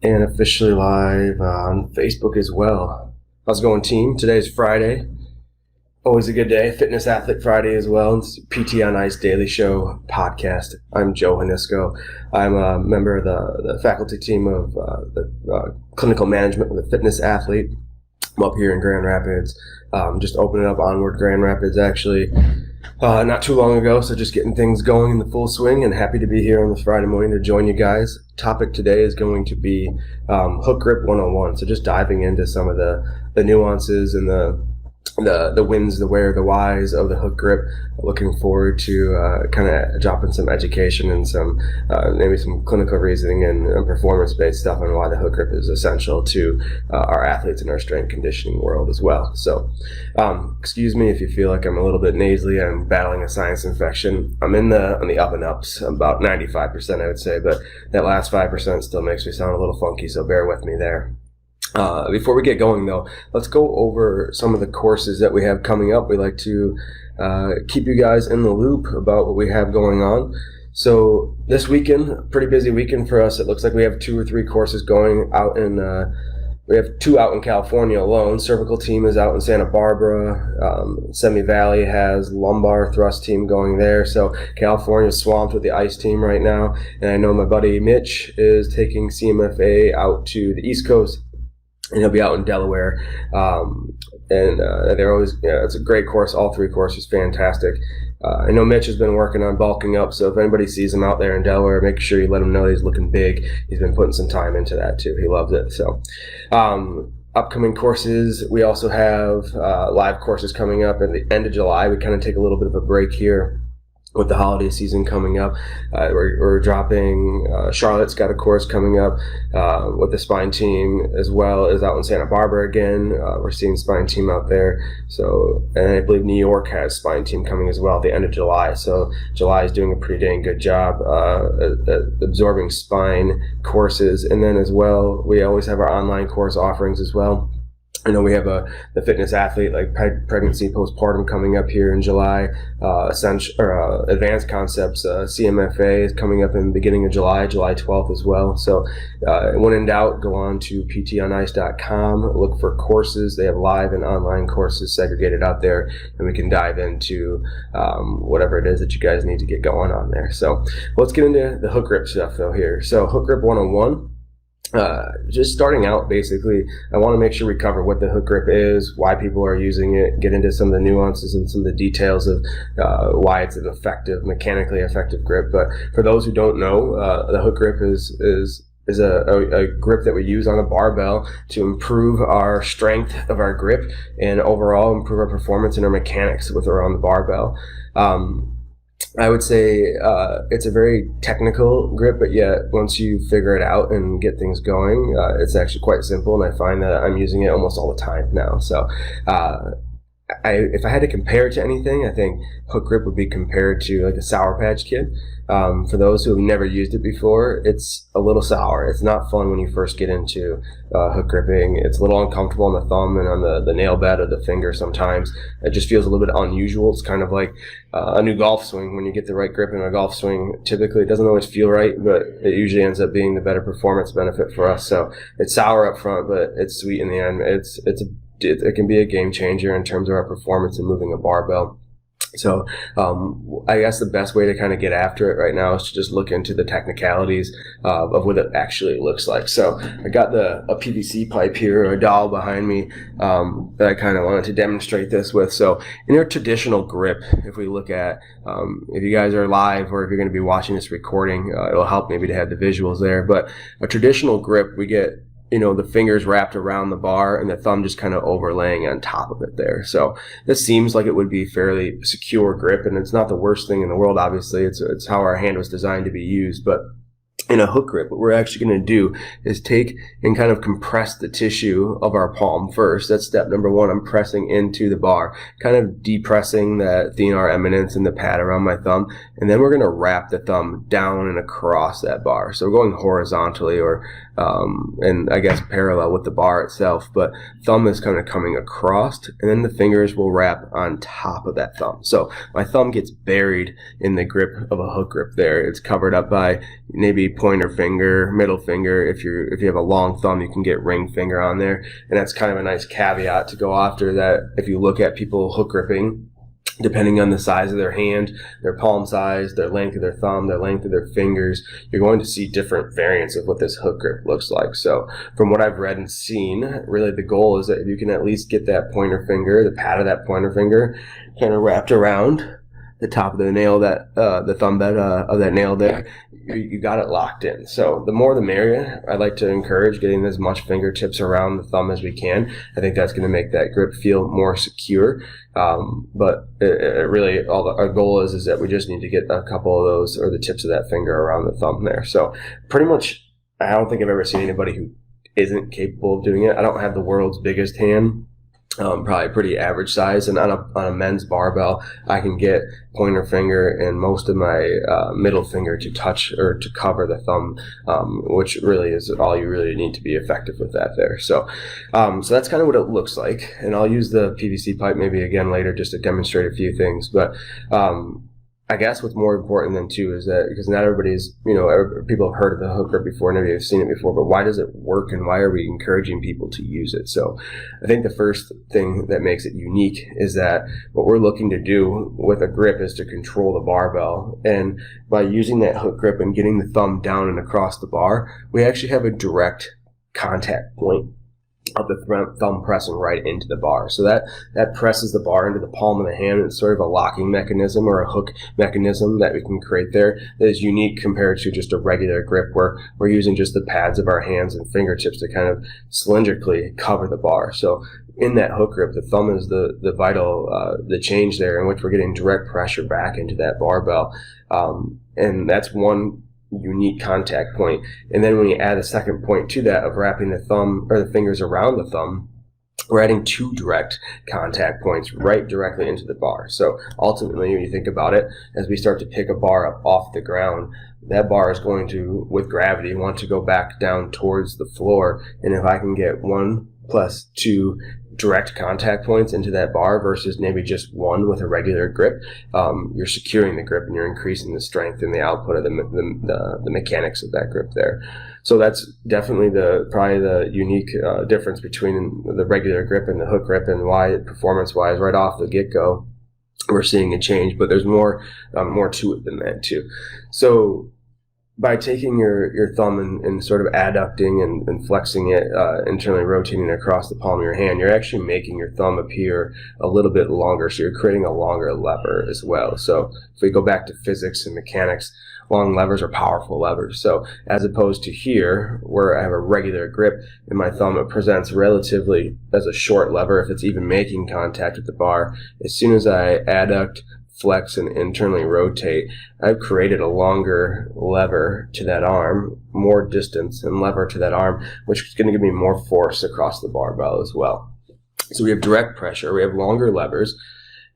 And officially live on Facebook as well. How's it going, team? Today's Friday. Always a good day. Fitness Athlete Friday as well. It's PT on Ice Daily Show podcast. I'm Joe Hanisco. I'm a member of the faculty team of the clinical management with the Fitness Athlete. I'm up here in Grand Rapids. Just opening up Onward Grand Rapids actually not too long ago, so just getting things going in the full swing, and happy to be here on this Friday morning to join you guys. Topic today is going to be Hook Grip 101, so just diving into some of the nuances and the wins, the where, the whys of the hook grip. Looking forward to kind of dropping some education and some maybe some clinical reasoning and performance-based stuff on why the hook grip is essential to our athletes in our strength conditioning world as well. So excuse me if you feel like I'm a little bit nasally. I'm battling a sinus infection. I'm on the up and ups, about 95% I would say, but that last 5% still makes me sound a little funky, so bear with me there. Before we get going, though, let's go over some of the courses that we have coming up. We like to keep you guys in the loop about what we have going on. So this weekend, pretty busy weekend for us. It looks like we have 2 or 3 courses going out in we have 2 out in California alone. Cervical team is out in Santa Barbara. Semi Valley has lumbar thrust team going there. So California's swamped with the ice team right now. And I know my buddy Mitch is taking CMFA out to the East Coast, and he'll be out in Delaware. They're always, it's a great course. All 3 courses, fantastic. I know Mitch has been working on bulking up, so if anybody sees him out there in Delaware, make sure you let him know he's looking big. He's been putting some time into that too. He loves it. So upcoming courses, we also have live courses coming up at the end of July. We kind of take a little bit of a break here with the holiday season coming up. We're dropping, Charlotte's got a course coming up with the spine team, as well as out in Santa Barbara again. We're seeing spine team out there. So, and I believe New York has spine team coming as well at the end of July. So July is doing a pretty dang good job at absorbing spine courses. And then as well, we always have our online course offerings as well. I know we have the Fitness Athlete, like pregnancy, postpartum coming up here in July. Advanced Concepts, CMFA is coming up in the beginning of July 12th as well. So when in doubt, go on to ptonice.com, look for courses. They have live and online courses segregated out there, and we can dive into whatever it is that you guys need to get going on there. So let's get into the hook grip stuff though here. So Hook Grip 101. Just starting out, basically, I want to make sure we cover what the hook grip is, why people are using it, get into some of the nuances and some of the details of why it's an mechanically effective grip. But for those who don't know, the hook grip is a grip that we use on a barbell to improve our strength of our grip and overall improve our performance and our mechanics with or on the barbell. I would say it's a very technical grip, but yet once you figure it out and get things going, it's actually quite simple, and I find that I'm using it almost all the time now. So if I had to compare it to anything, I think hook grip would be compared to like a Sour Patch Kid. For those who have never used it before, it's a little sour. It's not fun when you first get into hook gripping. It's a little uncomfortable on the thumb and on the nail bed of the finger sometimes. It just feels a little bit unusual. It's kind of like a new golf swing. When you get the right grip in a golf swing, typically it doesn't always feel right, but it usually ends up being the better performance benefit for us. So it's sour up front, but it's sweet in the end. It can be a game changer in terms of our performance in moving a barbell. So I guess the best way to kind of get after it right now is to just look into the technicalities of what it actually looks like. So I got a PVC pipe here, or a dowel behind me, that I kind of wanted to demonstrate this with. So in your traditional grip, if we look at, if you guys are live or if you're going to be watching this recording, it'll help maybe to have the visuals there. But a traditional grip, we get the fingers wrapped around the bar and the thumb just kind of overlaying on top of it there. So this seems like it would be fairly secure grip, and it's not the worst thing in the world, obviously. It's how our hand was designed to be used. But in a hook grip, what we're actually going to do is take and kind of compress the tissue of our palm first. That's step number 1. I'm pressing into the bar, kind of depressing that thenar eminence and the pad around my thumb. And then we're going to wrap the thumb down and across that bar. So we're going horizontally and I guess parallel with the bar itself, but thumb is kind of coming across, and then the fingers will wrap on top of that thumb. So my thumb gets buried in the grip of a hook grip there. It's covered up by maybe pointer finger, middle finger. If you have a long thumb, you can get ring finger on there, and that's kind of a nice caveat to go after. That if you look at people hook gripping, depending on the size of their hand, their palm size, their length of their thumb, their length of their fingers, you're going to see different variants of what this hook grip looks like. So from what I've read and seen, really the goal is that if you can at least get that pointer finger, the pad of that pointer finger, kind of wrapped around the top of the nail, that the thumb bed of that nail there, you got it locked in. So the more the merrier. I like to encourage getting as much fingertips around the thumb as we can. I think that's going to make that grip feel more secure. But it really, our goal is that we just need to get a couple of those, or the tips of that finger around the thumb there. So pretty much, I don't think I've ever seen anybody who isn't capable of doing it. I don't have the world's biggest hand. Probably pretty average size, and on a men's barbell, I can get pointer finger and most of my middle finger to touch or to cover the thumb, which really is all you really need to be effective with that there. So that's kind of what it looks like, and I'll use the PVC pipe maybe again later just to demonstrate a few things. But I guess what's more important than too is that, because not everybody's, people have heard of the hook grip before, maybe have seen it before, but why does it work and why are we encouraging people to use it? So I think the first thing that makes it unique is that what we're looking to do with a grip is to control the barbell. And by using that hook grip and getting the thumb down and across the bar, we actually have a direct contact point of the thumb pressing right into the bar. So that presses the bar into the palm of the hand. It's sort of a locking mechanism or a hook mechanism that we can create there that is unique compared to just a regular grip where we're using just the pads of our hands and fingertips to kind of cylindrically cover the bar. So in that hook grip, the thumb is the vital, the change there in which we're getting direct pressure back into that barbell. And that's one unique contact point. And then when you add a second point to that of wrapping the thumb or the fingers around the thumb, we're adding two direct contact points right directly into the bar. So ultimately, when you think about it, as we start to pick a bar up off the ground, that bar is going to, with gravity, want to go back down towards the floor. And if I can get 1 + 2 direct contact points into that bar versus maybe just one with a regular grip, you're securing the grip and you're increasing the strength and the output of the mechanics of that grip there. So that's definitely probably the unique difference between the regular grip and the hook grip, and why performance-wise right off the get-go we're seeing a change. But there's more to it than that too. So by taking your thumb and sort of adducting and flexing it, internally rotating it across the palm of your hand, you're actually making your thumb appear a little bit longer. So you're creating a longer lever as well. So if we go back to physics and mechanics, long levers are powerful levers. So as opposed to here, where I have a regular grip and my thumb, it presents relatively as a short lever if it's even making contact with the bar. As soon as I adduct, flex, and internally rotate, I've created a longer lever to that arm, more distance and lever to that arm, which is going to give me more force across the barbell as well. So we have direct pressure, we have longer levers.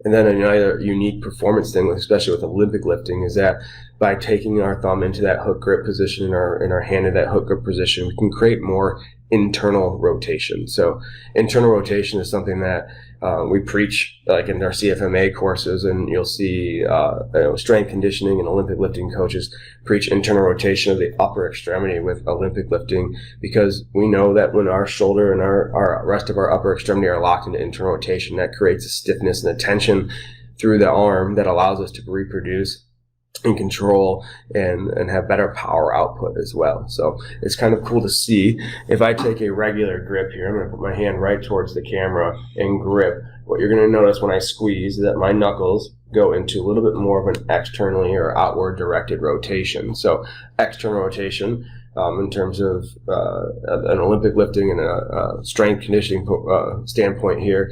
And then another unique performance thing, especially with Olympic lifting, is that by taking our thumb into that hook grip position, in our hand in that hook grip position, we can create more internal rotation. So internal rotation is something that we preach like in our CFMA courses, and you'll see strength conditioning and Olympic lifting coaches preach internal rotation of the upper extremity with Olympic lifting, because we know that when our shoulder and our rest of our upper extremity are locked into internal rotation, that creates a stiffness and a tension through the arm that allows us to reproduce and control and have better power output as well. So it's kind of cool to see. If I take a regular grip here, I'm going to put my hand right towards the camera and grip. What you're going to notice when I squeeze is that my knuckles go into a little bit more of an externally or outward directed rotation. So external rotation, in terms of an Olympic lifting and a strength conditioning standpoint here,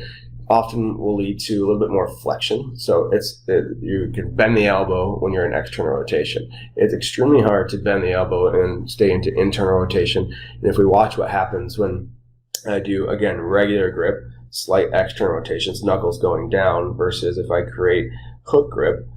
often will lead to a little bit more flexion. So you can bend the elbow when you're in external rotation. It's extremely hard to bend the elbow and stay into internal rotation. And if we watch what happens when I do, again, regular grip, slight external rotations, knuckles going down, versus if I create hook grip,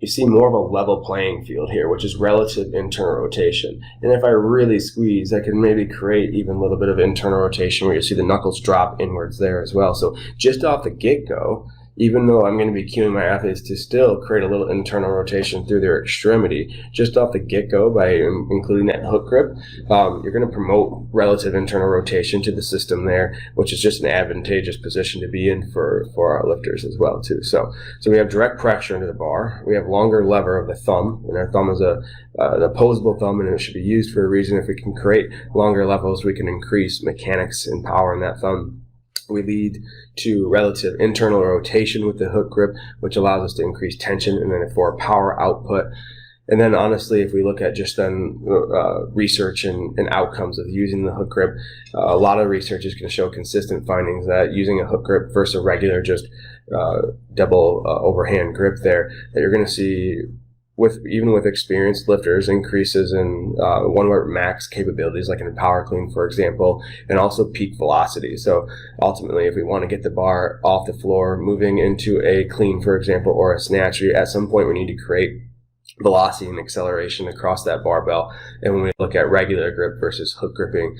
you see more of a level playing field here, which is relative internal rotation. And if I really squeeze, I can maybe create even a little bit of internal rotation where you see the knuckles drop inwards there as well. So just off the get-go, even though I'm going to be cueing my athletes to still create a little internal rotation through their extremity, just off the get-go by including that hook grip, you're going to promote relative internal rotation to the system there, which is just an advantageous position to be in for our lifters as well too. So we have direct pressure into the bar. We have longer lever of the thumb, and our thumb is an opposable thumb, and it should be used for a reason. If we can create longer levels, we can increase mechanics and power in that thumb. We lead to relative internal rotation with the hook grip, which allows us to increase tension and then for power output. And then honestly, if we look at just then research and outcomes of using the hook grip, a lot of research is going to show consistent findings that using a hook grip versus a regular just double overhand grip there, that you're going to see even with experienced lifters, increases in one rep max capabilities, like in power clean, for example, and also peak velocity. So ultimately, if we want to get the bar off the floor, moving into a clean, for example, or a snatch, at some point we need to create velocity and acceleration across that barbell. And when we look at regular grip versus hook gripping,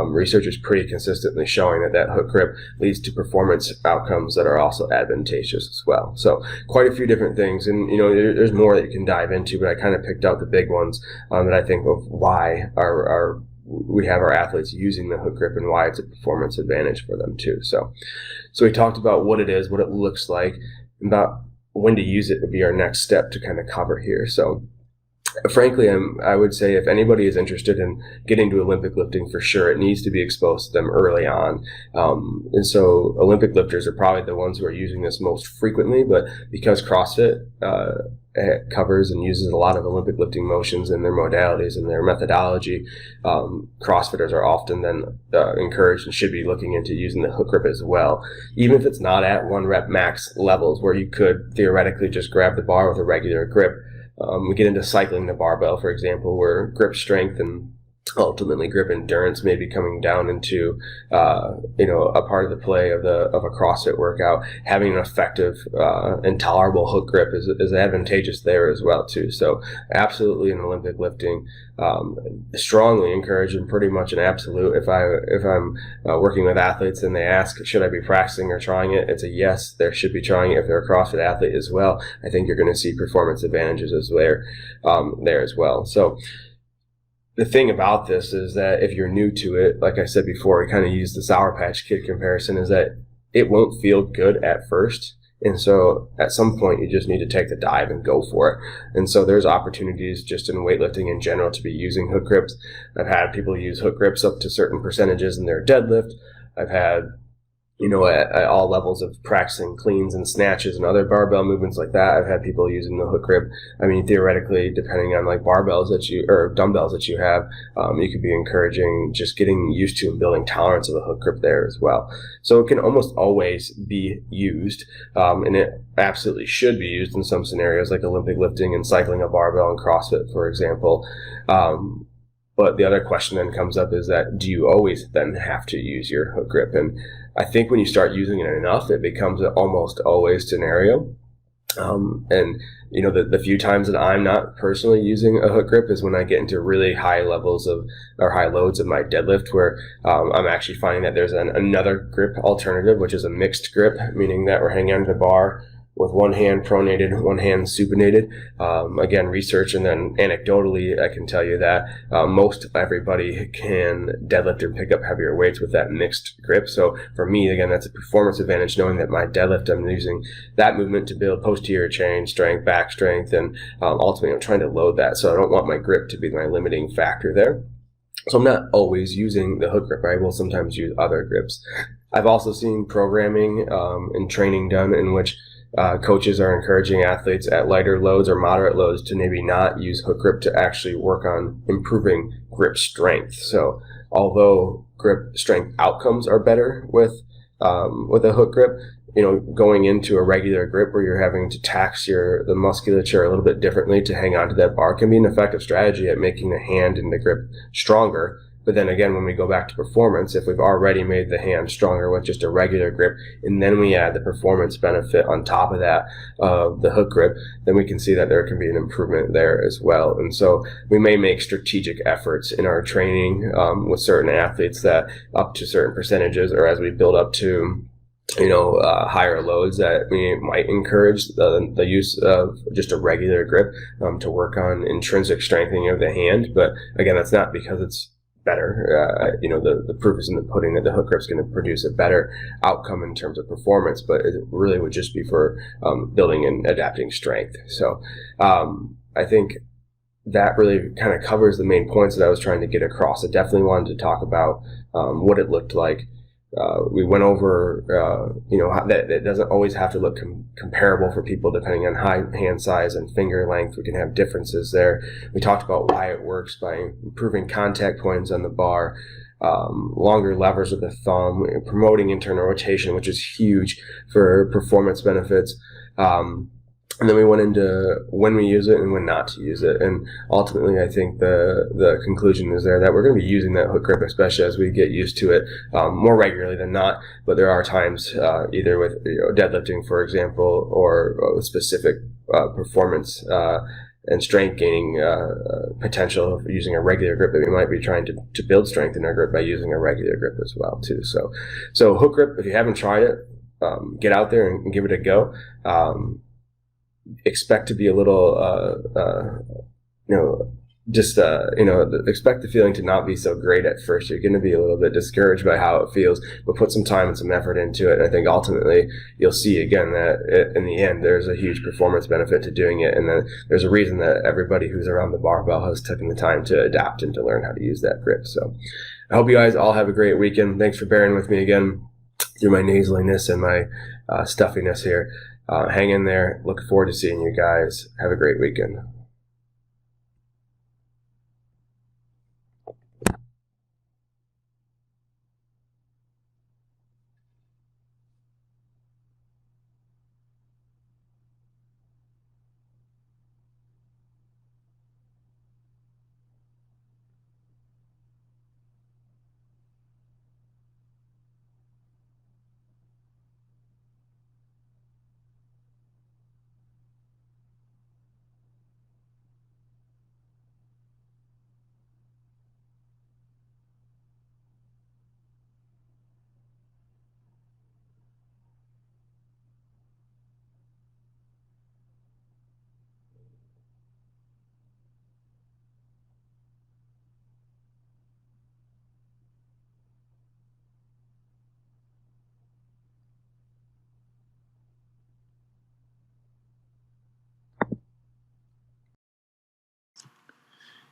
research is pretty consistently showing that hook grip leads to performance outcomes that are also advantageous as well. So quite a few different things, and there's more that you can dive into, but I kind of picked out the big ones that I think of why we have our athletes using the hook grip and why it's a performance advantage for them too. So we talked about what it is, what it looks like, about when to use it would be our next step to kind of cover here. So frankly, I would say if anybody is interested in getting to Olympic lifting, for sure, it needs to be exposed to them early on. And so Olympic lifters are probably the ones who are using this most frequently, but because CrossFit covers and uses a lot of Olympic lifting motions in their modalities and their methodology, CrossFitters are often then encouraged and should be looking into using the hook grip as well, even if it's not at one rep max levels where you could theoretically just grab the bar with a regular grip. We get into cycling the barbell, for example, where grip strength and ultimately grip endurance may be coming down into a part of the play of a CrossFit workout. Having an effective and tolerable hook grip is advantageous there as well too. So absolutely in Olympic lifting, strongly encourage, and pretty much an absolute. If I'm working with athletes and they ask, should I be practicing or trying it, it's a yes, they should be trying it. If they're a CrossFit athlete as well, I think you're going to see performance advantages there as well. So the thing about this is that if you're new to it, like I said before, we kind of use the Sour Patch Kid comparison, is that it won't feel good at first. And so at some point you just need to take the dive and go for it. And so there's opportunities just in weightlifting in general to be using hook grips. I've had people use hook grips up to certain percentages in their deadlift. I've had at all levels of practicing cleans and snatches and other barbell movements like that, I've had people using the hook grip. I mean, theoretically, depending on like dumbbells that you have, you could be encouraging just getting used to and building tolerance of the hook grip there as well. So it can almost always be used, and it absolutely should be used in some scenarios like Olympic lifting and cycling a barbell and CrossFit, for example. But the other question then comes up is that, do you always then have to use your hook grip? And I think when you start using it enough, it becomes an almost always scenario. And the few times that I'm not personally using a hook grip is when I get into really high levels or high loads of my deadlift, where I'm actually finding that there's another grip alternative, which is a mixed grip, meaning that we're hanging onto the bar with one hand pronated, one hand supinated. Again, research and then anecdotally, I can tell you that most everybody can deadlift and pick up heavier weights with that mixed grip. So for me, again, that's a performance advantage, knowing that my deadlift, I'm using that movement to build posterior chain strength, back strength, and ultimately I'm trying to load that. So I don't want my grip to be my limiting factor there. So I'm not always using the hook grip. I will sometimes use other grips. I've also seen programming and training done in which coaches are encouraging athletes at lighter loads or moderate loads to maybe not use hook grip to actually work on improving grip strength. So although grip strength outcomes are better with a hook grip, going into a regular grip where you're having to tax the musculature a little bit differently to hang on to that bar can be an effective strategy at making the hand and the grip stronger. But then again, when we go back to performance, if we've already made the hand stronger with just a regular grip, and then we add the performance benefit on top of that, the hook grip, then we can see that there can be an improvement there as well. And so we may make strategic efforts in our training with certain athletes that up to certain percentages, or as we build up to higher loads, that we might encourage the use of just a regular grip to work on intrinsic strengthening of the hand. But again, that's not because it's better. The proof is in the pudding that the hook grip's going to produce a better outcome in terms of performance, but it really would just be for building and adapting strength. So I think that really kind of covers the main points that I was trying to get across. I definitely wanted to talk about what it looked like. We went over, that it doesn't always have to look comparable for people depending on hand size and finger length. We can have differences there. We talked about why it works by improving contact points on the bar, longer levers of the thumb, promoting internal rotation, which is huge for performance benefits. And then we went into when we use it and when not to use it. And ultimately, I think the conclusion is there that we're going to be using that hook grip, especially as we get used to it more regularly than not. But there are times, either with deadlifting, for example, or specific performance and strength gaining potential of using a regular grip, that we might be trying to build strength in our grip by using a regular grip as well, too. So hook grip, if you haven't tried it, get out there and give it a go. Expect to be a little, expect the feeling to not be so great at first. You're going to be a little bit discouraged by how it feels, but put some time and some effort into it. And I think ultimately you'll see again that in the end, there's a huge performance benefit to doing it. And then there's a reason that everybody who's around the barbell has taken the time to adapt and to learn how to use that grip. So I hope you guys all have a great weekend. Thanks for bearing with me again through my nasaliness and my stuffiness here. Hang in there. Look forward to seeing you guys. Have a great weekend.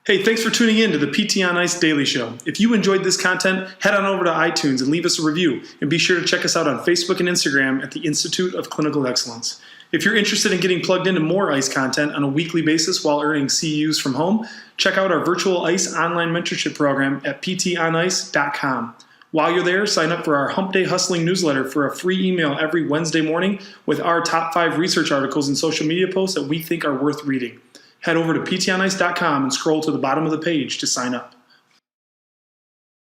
Hey, thanks for tuning in to the PT on Ice Daily Show. If you enjoyed this content, head on over to iTunes and leave us a review. And be sure to check us out on Facebook and Instagram at the Institute of Clinical Excellence. If you're interested in getting plugged into more ICE content on a weekly basis while earning CEUs from home, check out our virtual ICE online mentorship program at ptonice.com. While you're there, sign up for our Hump Day Hustling newsletter for a free email every Wednesday morning with our top 5 research articles and social media posts that we think are worth reading. Head over to ptonice.com and scroll to the bottom of the page to sign up.